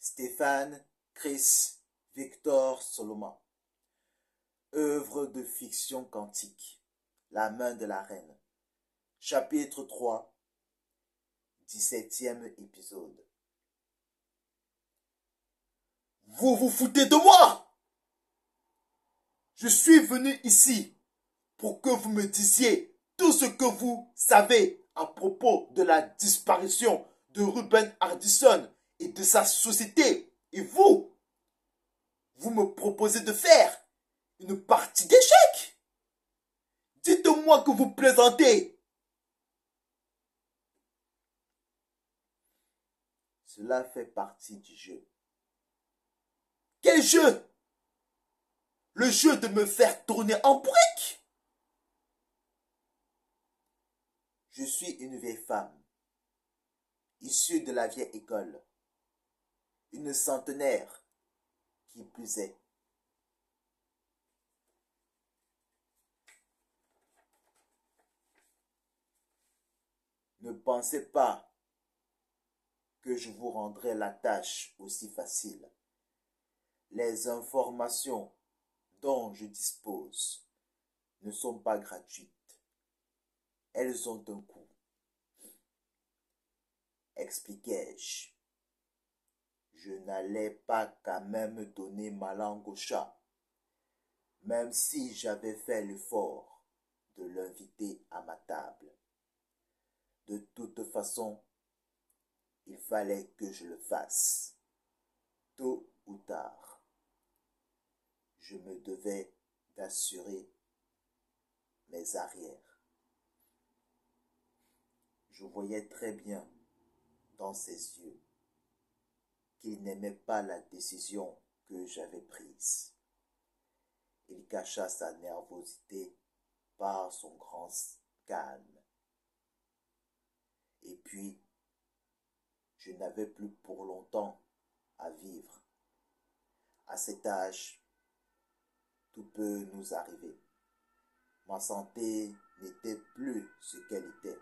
Stéphane Chris Victor Solomon. Œuvre de fiction quantique. La main de la reine. Chapitre 3. 17e épisode. Vous vous foutez de moi? Je suis venu ici pour que vous me disiez tout ce que vous savez à propos de la disparition de Ruben Hardison et de sa société. Et vous me proposez de faire une partie d'échecs? Dites-moi que vous plaisantez. Cela fait partie du jeu. Quel jeu? Le jeu de me faire tourner en brique? Je suis une vieille femme, issue de la vieille école, une centenaire, qui plus est. Ne pensez pas que je vous rendrai la tâche aussi facile. Les informations dont je dispose ne sont pas gratuites. Elles ont un coût. Expliquai-je. Je n'allais pas quand même donner ma langue au chat, même si j'avais fait l'effort de l'inviter à ma table. De toute façon, il fallait que je le fasse. Tôt ou tard, je me devais d'assurer mes arrières. Je voyais très bien dans ses yeux qu'il n'aimait pas la décision que j'avais prise. Il cacha sa nervosité par son grand calme. Et puis, je n'avais plus pour longtemps à vivre. À cet âge, tout peut nous arriver. Ma santé n'était plus ce qu'elle était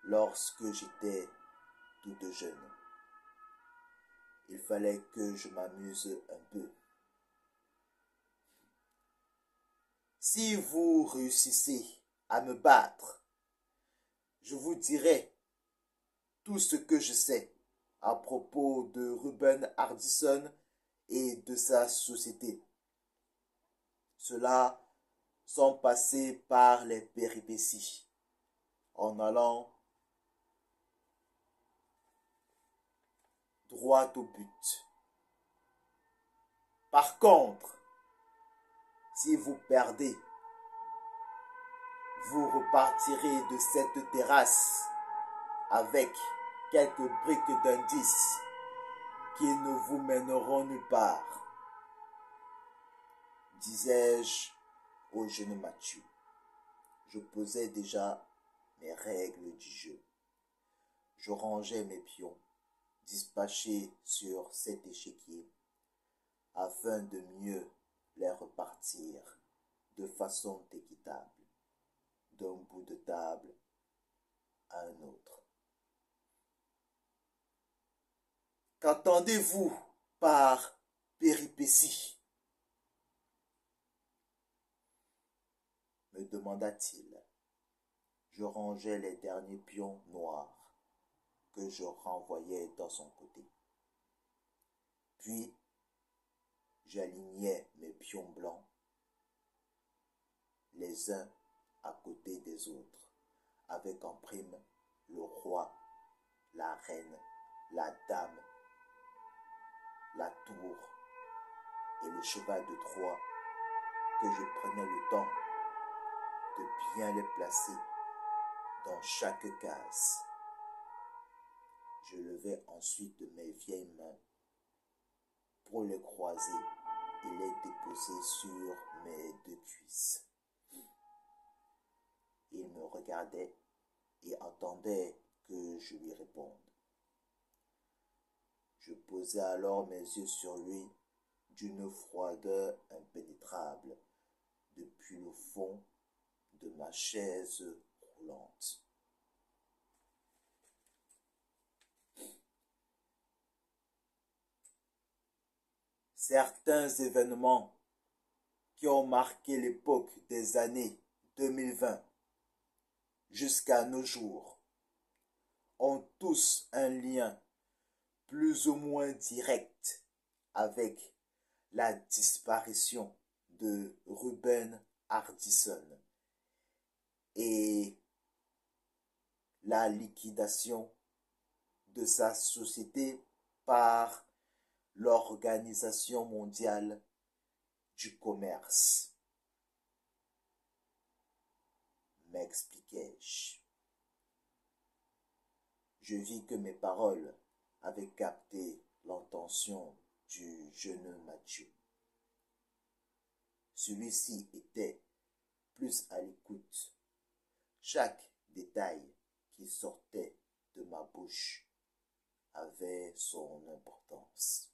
lorsque j'étais toute jeune. Il fallait que je m'amuse un peu. Si vous réussissez à me battre, je vous dirai tout ce que je sais à propos de Ruben Hardison et de sa société. Ceux-là sont passés par les péripéties, en allant droit au but. Par contre, si vous perdez, vous repartirez de cette terrasse avec quelques briques d'indices qui ne vous mèneront nulle part, disais-je au jeune Mathieu. Je posais déjà mes règles du jeu. Je rangeais mes pions, dispatchés sur cet échiquier, afin de mieux les repartir de façon équitable, d'un bout de table à un autre. Qu'entendez-vous par péripétie? Me demanda-t-il. Je rangeais les derniers pions noirs que je renvoyais dans son côté. Puis, j'alignais mes pions blancs, les uns à côté des autres, avec en prime le roi, la reine, la dame, la tour et le cheval de Troie, que je prenais le temps de bien les placer dans chaque case. Je levais ensuite mes vieilles mains pour les croiser et les déposer sur mes deux cuisses. Il me regardait et attendait que je lui réponde. Je posai alors mes yeux sur lui d'une froideur impénétrable depuis le fond de ma chaise roulante. certains événements qui ont marqué l'époque des années 2020 jusqu'à nos jours ont tous un lien plus ou moins direct avec la disparition de Ruben Hardison et la liquidation de sa société par l'Organisation mondiale du commerce. M'expliquai-je. Je vis que mes paroles avaient capté l'intention du jeune Mathieu. Celui-ci était plus à l'écoute. Chaque détail qui sortait de ma bouche avait son importance.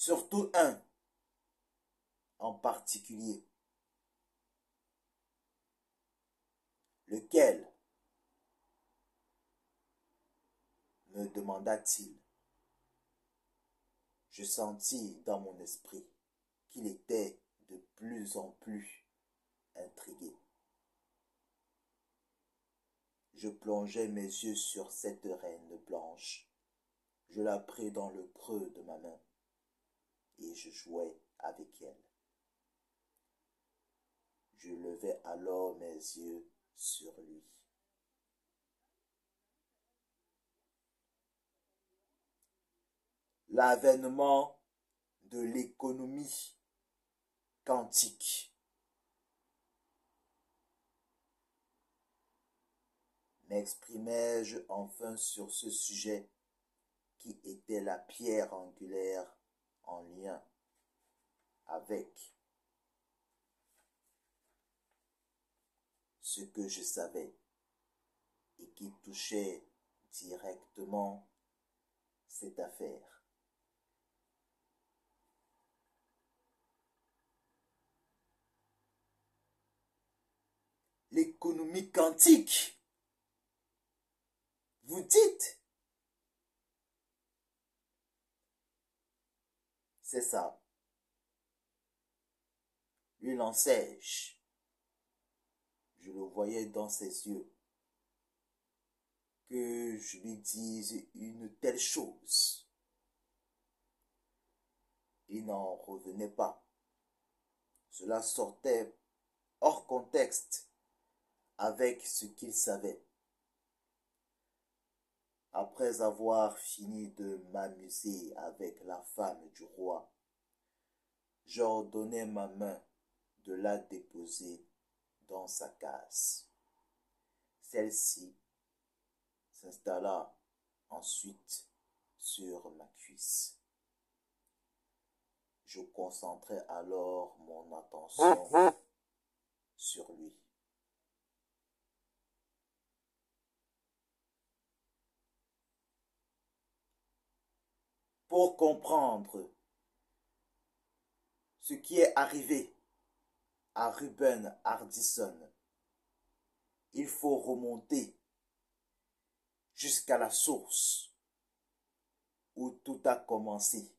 Surtout un en particulier. Lequel? Me demanda-t-il. Je sentis dans mon esprit qu'il était de plus en plus intrigué. Je plongeai mes yeux sur cette reine blanche. Je la pris dans le creux de ma main et je jouais avec elle. Je levai alors mes yeux sur lui. L'avènement de l'économie quantique. M'exprimai-je enfin sur ce sujet qui était la pierre angulaire en lien avec ce que je savais et qui touchait directement cette affaire. L'économie quantique, vous dites? C'est ça. Lui lançai-je. Je le voyais dans ses yeux. Que je lui dise une telle chose. Il n'en revenait pas. Cela sortait hors contexte avec ce qu'il savait. Après avoir fini de m'amuser avec la femme du roi, j'ordonnai ma main de la déposer dans sa case. Celle-ci s'installa ensuite sur ma cuisse. Je concentrai alors mon attention sur lui. Pour comprendre ce qui est arrivé à Ruben Hardison, il faut remonter jusqu'à la source où tout a commencé.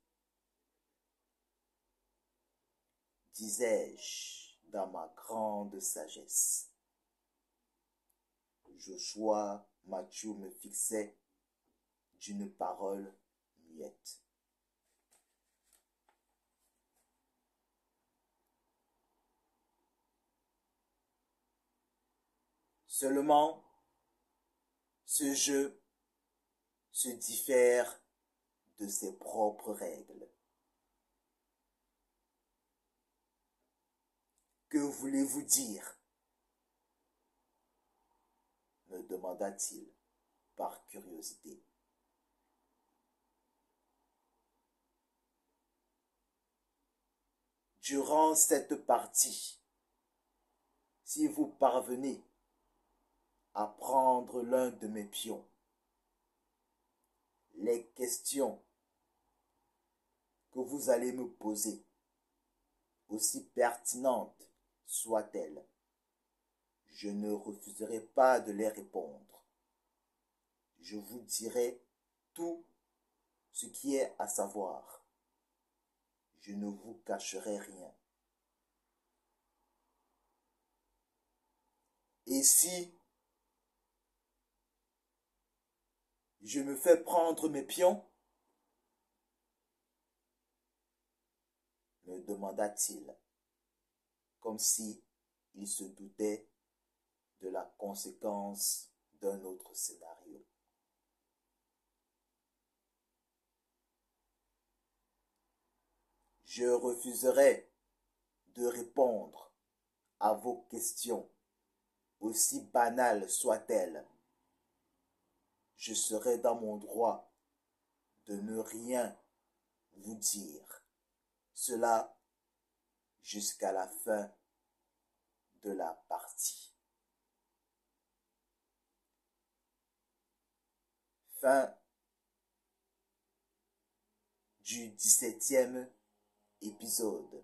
Disais-je dans ma grande sagesse. Joshua Mathieu me fixait d'une parole muette. Seulement, ce jeu se diffère de ses propres règles. Que voulez-vous dire? Me demanda-t-il par curiosité. Durant cette partie, si vous parvenez à prendre l'un de mes pions, les questions que vous allez me poser, aussi pertinentes soient-elles, je ne refuserai pas de les répondre. je vous dirai tout ce qui est à savoir. Je ne vous cacherai rien. Et si je me fais prendre mes pions, me demanda-t-il, comme si il se doutait de la conséquence d'un autre scénario. Je refuserai de répondre à vos questions, aussi banales soient-elles. Je serai dans mon droit de ne rien vous dire. Cela jusqu'à la fin de la partie. Fin du 17e épisode.